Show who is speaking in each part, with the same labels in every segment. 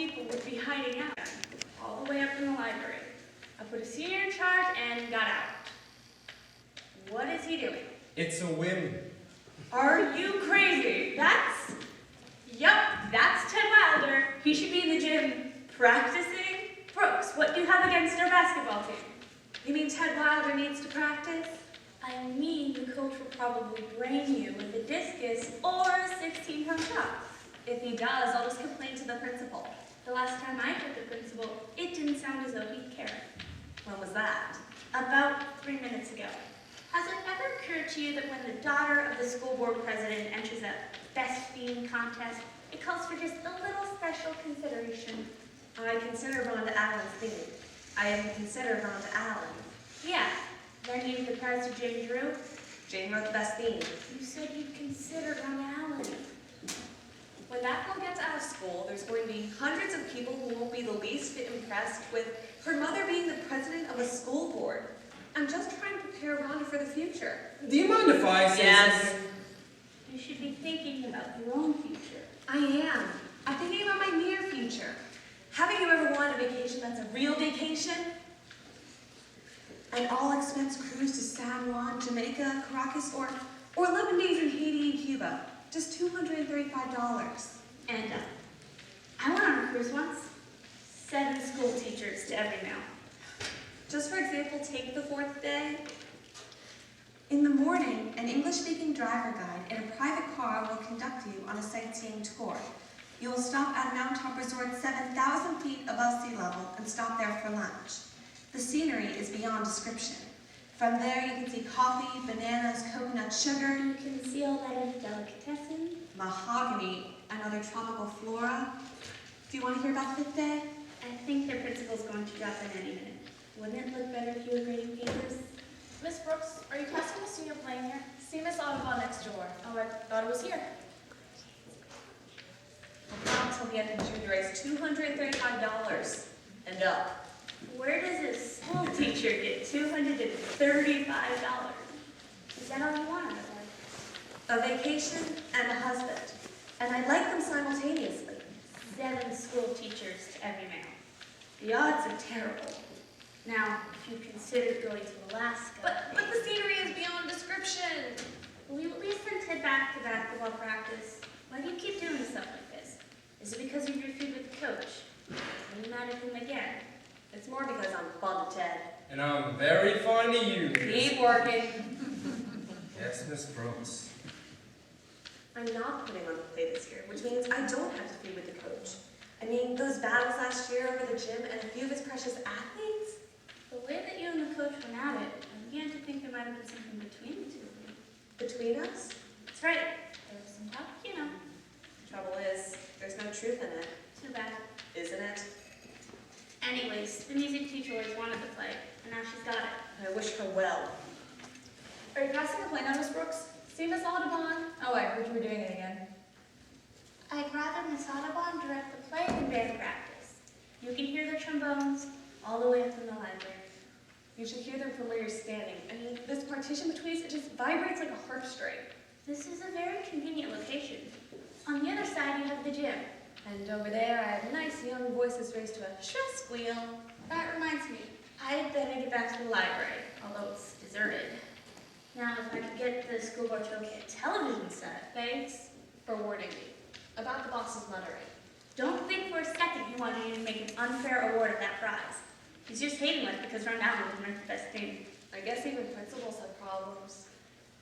Speaker 1: people would be hiding out, all the way up in the library. I put a senior in charge and got out. What is he doing?
Speaker 2: It's a whim.
Speaker 1: Are you crazy? Yup, that's Ted Wilder. He should be in the gym practicing. Brooks, what do you have against our basketball team?
Speaker 3: You mean Ted Wilder needs to practice?
Speaker 1: I mean, the coach will probably brain you with a discus or a 16-pound shot.
Speaker 3: If he does, I'll just complain to the principal.
Speaker 1: The last time I told the principal, it didn't sound as though he'd care.
Speaker 3: When was that?
Speaker 1: About 3 minutes ago. Has it ever occurred to you that when the daughter of the school board president enters a best theme contest, it calls for just a little special consideration?
Speaker 3: I consider Rhonda Allen's theme. I even consider Rhonda Allen.
Speaker 1: Yeah. Then you give the prize to Jane Drew?
Speaker 3: Jane wrote the best theme.
Speaker 1: You said you'd consider Rhonda Allen.
Speaker 3: When that girl gets out of school, there's going to be hundreds of people who won't be the least bit impressed with her mother being the president of a school board. I'm just trying to prepare Rhonda for the future.
Speaker 2: Do you mind if I say something?
Speaker 1: You should be thinking about your own future.
Speaker 3: I am. I'm thinking about my near future. Haven't you ever wanted a vacation that's a real vacation? An all-expense cruise to San Juan, Jamaica, Caracas, or 11 days in Haiti and Cuba. Just $235.
Speaker 1: And I went on a cruise once. 7 school teachers to every meal.
Speaker 3: Just for example, take the 4th day. In the morning, an English-speaking driver guide in a private car will conduct you on a sightseeing tour. You will stop at Mountaintop Resort 7,000 feet above sea level and stop there for lunch. The scenery is beyond description. From there, you can see coffee, bananas, coconut sugar.
Speaker 1: You can see all that in delicatessen.
Speaker 3: Mahogany, and other tropical flora. Do you want to hear about the 5th day?
Speaker 1: I think their principal's going to drop in any minute. Wouldn't it look better if you were grading papers?
Speaker 4: Miss Brooks, are you casting a senior playing here? See Miss Audubon next door. Oh, I thought it was here.
Speaker 3: Not until the end of June to raise $235 and up.
Speaker 1: Where does a school teacher get $235? Is that all you want out of life?
Speaker 3: A vacation and a husband. And I'd like them simultaneously.
Speaker 1: 7 school teachers to every male. The odds are terrible. Now, if you consider going to Alaska...
Speaker 4: But the scenery is beyond description.
Speaker 1: Will you at least send Ted back to basketball practice? Why do you keep doing stuff like this? Is it because of your feud with the coach? Are you mad at him again?
Speaker 3: It's more because I'm fond of Ted.
Speaker 2: And I'm very fond of you, Miss.
Speaker 3: Keep working.
Speaker 2: Yes, Miss Brooks.
Speaker 3: I'm not putting on the play this year, which means I don't have to feud with the coach. I mean, those battles last year over the gym and a few of his precious athletes.
Speaker 1: The way that you and the coach went at it, I began to think there might have been something between the two of you.
Speaker 3: Between us?
Speaker 1: That's right. There was some talk, you know.
Speaker 3: Trouble is, there's no truth in it.
Speaker 1: Too bad.
Speaker 3: Isn't it?
Speaker 1: Anyways, the music teacher always wanted to play, and now she's got it.
Speaker 3: I wish her well.
Speaker 4: Are you casting a play now, Miss Brooks? See Miss Audubon? Oh, I heard you were doing it again.
Speaker 1: I'd rather Miss Audubon direct the play than band practice. You can hear the trombones all the way up in the library.
Speaker 3: You should hear them from where you're standing. I mean, this partition between us, it just vibrates like a harp string.
Speaker 1: This is a very convenient location. On the other side, you have the gym.
Speaker 3: And over there, I have nice young voices raised to a shrill squeal.
Speaker 1: That reminds me, I'd better get back to the library, although it's deserted. Now, if I could get the school board to okay a television set.
Speaker 3: Thanks for warning me about the boss's muttering.
Speaker 1: Don't think for a second he wanted you to make an unfair award of that prize. He's just hating us because Ron Allen didn't write the best thing.
Speaker 3: I guess even principals have problems.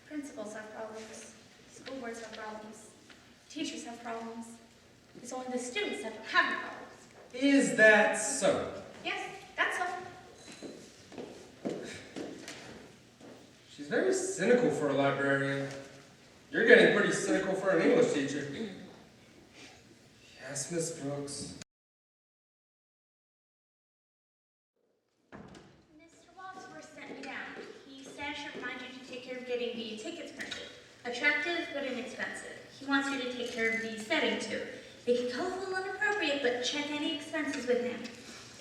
Speaker 1: Principals have problems. School boards have problems. Teachers have problems. It's only the students that don't have the problems.
Speaker 2: Is that so?
Speaker 1: Yes, that's all.
Speaker 2: She's very cynical for a librarian. You're getting pretty cynical for an English teacher. Yes, Miss Brooks.
Speaker 1: Mr. Wadsworth sent me down. He said I should remind you to take care of getting the tickets printed. Attractive but inexpensive. He wants you to take care of the setting too. They can colorful and inappropriate, but check any expenses with him.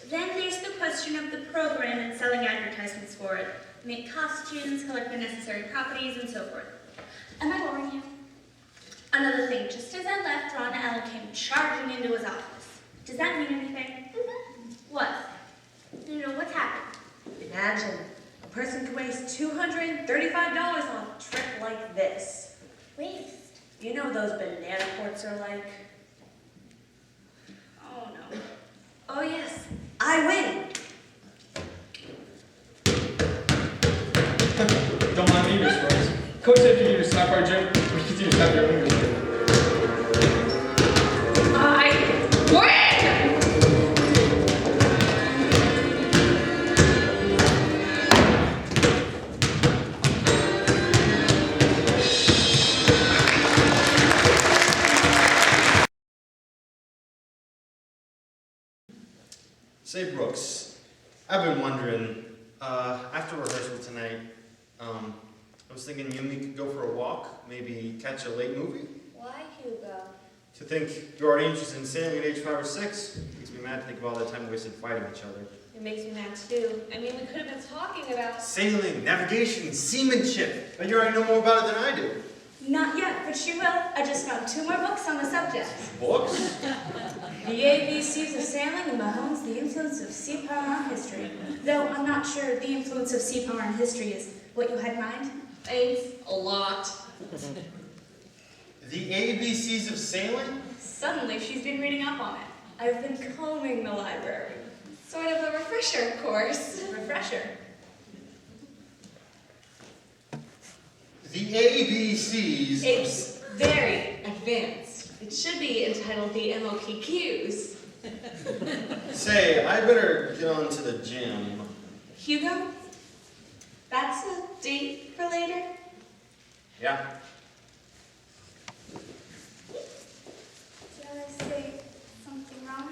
Speaker 1: Then there's the question of the program and selling advertisements for it. Make costumes, collect the necessary properties, and so forth. Am I boring you? Another thing, just as I left, Ron Allen came charging into his office. Does that mean anything? What? No, what's happened?
Speaker 5: Imagine, a person could waste $235 on a trip like this.
Speaker 1: Waste.
Speaker 5: You know those banana ports are like?
Speaker 1: Oh no.
Speaker 5: Oh yes, I win!
Speaker 2: Don't mind me, Miss Rose. Coach said if you need to stop our gym, we could use that your English gym.
Speaker 1: I win!
Speaker 6: Say, Brooks, I've been wondering, after rehearsal tonight, I was thinking you and me could go for a walk, maybe catch a late movie.
Speaker 5: Why, Hugo?
Speaker 6: To think you're already interested in sailing at age 5 or 6 makes me mad to think of all that time wasted fighting each other.
Speaker 5: It makes me mad too. I mean, we could have been talking about...
Speaker 6: Sailing, navigation, seamanship. But you already know more about it than I do.
Speaker 1: Not yet, but you will. I just found 2 more books on the subject.
Speaker 6: Books?
Speaker 1: The ABCs of Sailing and Mahomes, The Influence of Sea Power on History. Though I'm not sure the influence of sea power on history is what you had in mind.
Speaker 5: Thanks a lot.
Speaker 6: The ABCs of sailing?
Speaker 1: Suddenly, she's been reading up on it. I've been combing the library.
Speaker 5: Sort of a refresher course.
Speaker 1: Refresher.
Speaker 6: The ABCs.
Speaker 5: It's very advanced. It should be entitled the MOPQs.
Speaker 6: Say, I better get on to the gym.
Speaker 3: Hugo? That's a date for later?
Speaker 6: Yeah.
Speaker 1: Did I say something wrong?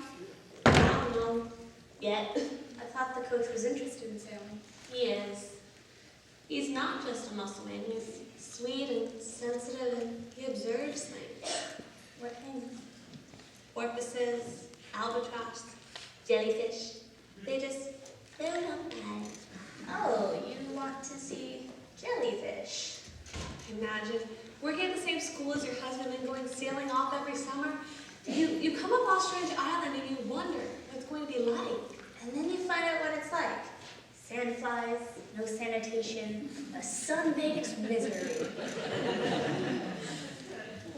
Speaker 5: I don't know yet.
Speaker 1: I thought the coach was interested in sailing.
Speaker 5: He is. He's not just a muscle man. He's sweet and sensitive, and he observes things.
Speaker 1: What things?
Speaker 5: Porpoises, albatross, jellyfish. They don't bad.
Speaker 1: Oh, you want to see jellyfish?
Speaker 5: Imagine working at the same school as your husband and going sailing off every summer. You come up off Strange Island and you wonder what it's going to be like.
Speaker 1: And then you find out what it's like. Sandflies, no sanitation, a sun-baked misery.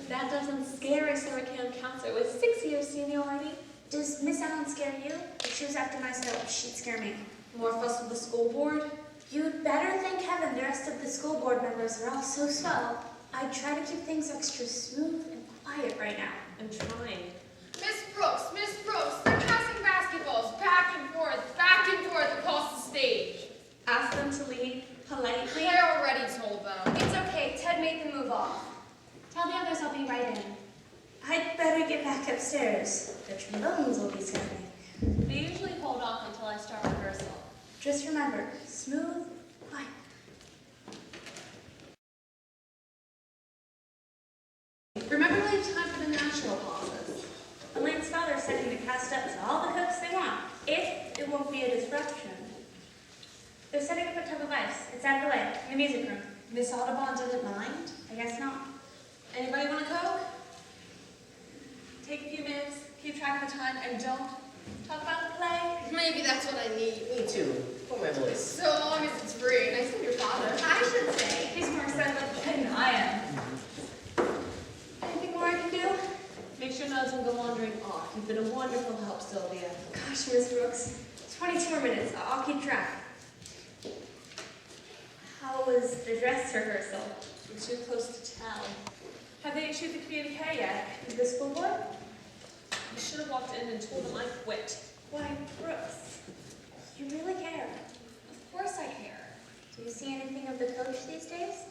Speaker 5: That doesn't scare a Sarah counselor with 6 years seniority.
Speaker 1: Does Miss Allen scare you? If she was after my stuff, she'd scare me.
Speaker 5: More fuss with the school board.
Speaker 1: You'd better thank heaven the rest of the school board members are all so swell. I try to keep things extra smooth and quiet right now.
Speaker 5: I'm trying.
Speaker 4: Miss Brooks, they're passing basketballs back and forth across the stage.
Speaker 1: Ask them to leave politely.
Speaker 4: I already told them.
Speaker 1: It's okay, Ted made them move off. Tell the others I'll be right in. I'd better get back upstairs. The trombones will be sounding.
Speaker 5: They usually hold off until I start rehearsal.
Speaker 1: Just remember, smooth, quiet.
Speaker 5: Remember to leave time for the natural pauses.
Speaker 1: Elaine's father said he to cast up to all the cooks they want, if it won't be a disruption. They're setting up a tub of ice. It's out of the way, in the music room.
Speaker 3: Miss Audubon didn't mind?
Speaker 1: I guess not.
Speaker 5: Anybody want a Coke? Take a few minutes, keep track of the time, and don't talk about the play.
Speaker 4: Maybe that's what I need.
Speaker 7: Me too, for my voice.
Speaker 4: So long as it's free. Nice of your father.
Speaker 1: I should say, he's more excited about the play than I am. Anything more I can do?
Speaker 5: Make sure none doesn't go wandering off. You've been a wonderful help, Sylvia.
Speaker 1: Gosh, Miss Brooks. 22 more minutes. I'll keep track. How was the dress rehearsal?
Speaker 5: We're too close to tell.
Speaker 1: Have they issued the communique yet? Is the school board?
Speaker 5: I should have walked in and told them I quit.
Speaker 1: Why, Brooks, you really care.
Speaker 5: Of course I care.
Speaker 1: Do you see anything of the coach these days?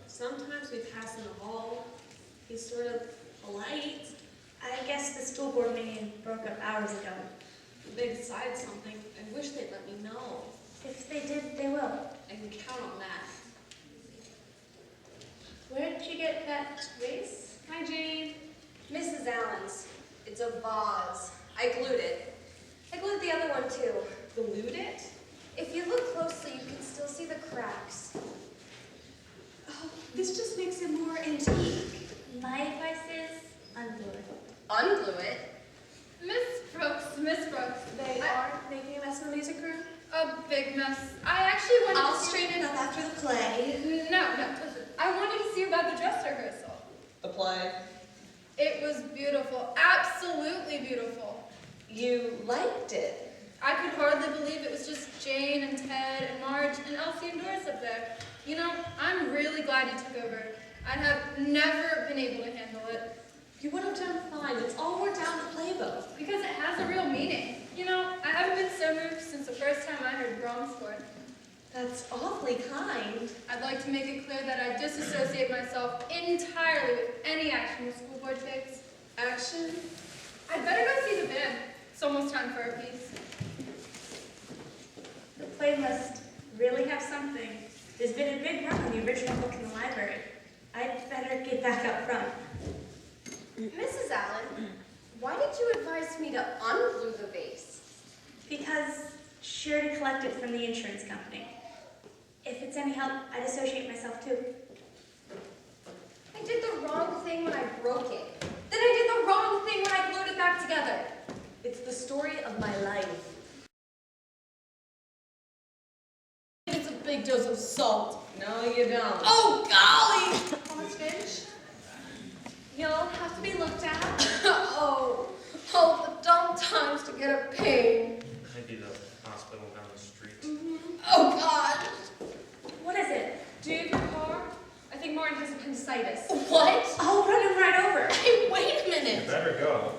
Speaker 5: Sometimes we pass in the hall. He's sort of polite.
Speaker 1: I guess the school board meeting broke up hours ago.
Speaker 5: If they decide something, I wish they'd let me know.
Speaker 1: If they did, they will.
Speaker 5: I can count on that.
Speaker 1: Where did you get that vase?
Speaker 5: Hi, Jane.
Speaker 8: Mrs. Allen's. It's a vase. I glued it. I glued the other one too.
Speaker 5: Glued it?
Speaker 8: If you look closely, you can still see the cracks.
Speaker 3: Oh, this just makes it more antique.
Speaker 1: My advice is unglue it.
Speaker 8: Unglue it.
Speaker 4: Miss Brooks,
Speaker 7: play?
Speaker 4: It was beautiful, absolutely beautiful.
Speaker 7: You liked it?
Speaker 4: I could hardly believe it was just Jane and Ted and Marge and Elsie and Doris up there. You know, I'm really glad you took over. I'd have never been able to handle it.
Speaker 5: You would have done fine. It's all worked out in the playbook.
Speaker 4: Because it has a real meaning. You know, I haven't been so moved since the first time I heard Brahms score.
Speaker 5: That's awfully kind.
Speaker 4: I'd like to make it clear that I disassociate myself entirely with any action the school board takes.
Speaker 7: Action?
Speaker 4: I'd better go see the band. It's almost time for a piece.
Speaker 1: The play must really have something. There's been a big run on the original book in the library. I'd better get back up front.
Speaker 8: Mrs. Allen, why did you advise me to unglue the vase?
Speaker 1: Because she already collected from the insurance company. If it's any help, I'd associate myself too.
Speaker 8: I did the wrong thing when I broke it. Then I did the wrong thing when I glued it back together.
Speaker 7: It's the story of my life.
Speaker 5: It's a big dose of salt.
Speaker 7: No, you don't.
Speaker 5: Oh, golly!
Speaker 3: Almost finished?
Speaker 5: You'll have to be looked at.
Speaker 8: Oh, the dumb times to get a pain.
Speaker 6: Maybe the hospital down the street.
Speaker 8: Oh, God.
Speaker 1: What is it?
Speaker 5: Do you have your car? I think Martin has appendicitis.
Speaker 8: What?
Speaker 1: I'll run him right over.
Speaker 8: Hey, wait a
Speaker 6: You
Speaker 8: minute.
Speaker 6: better go.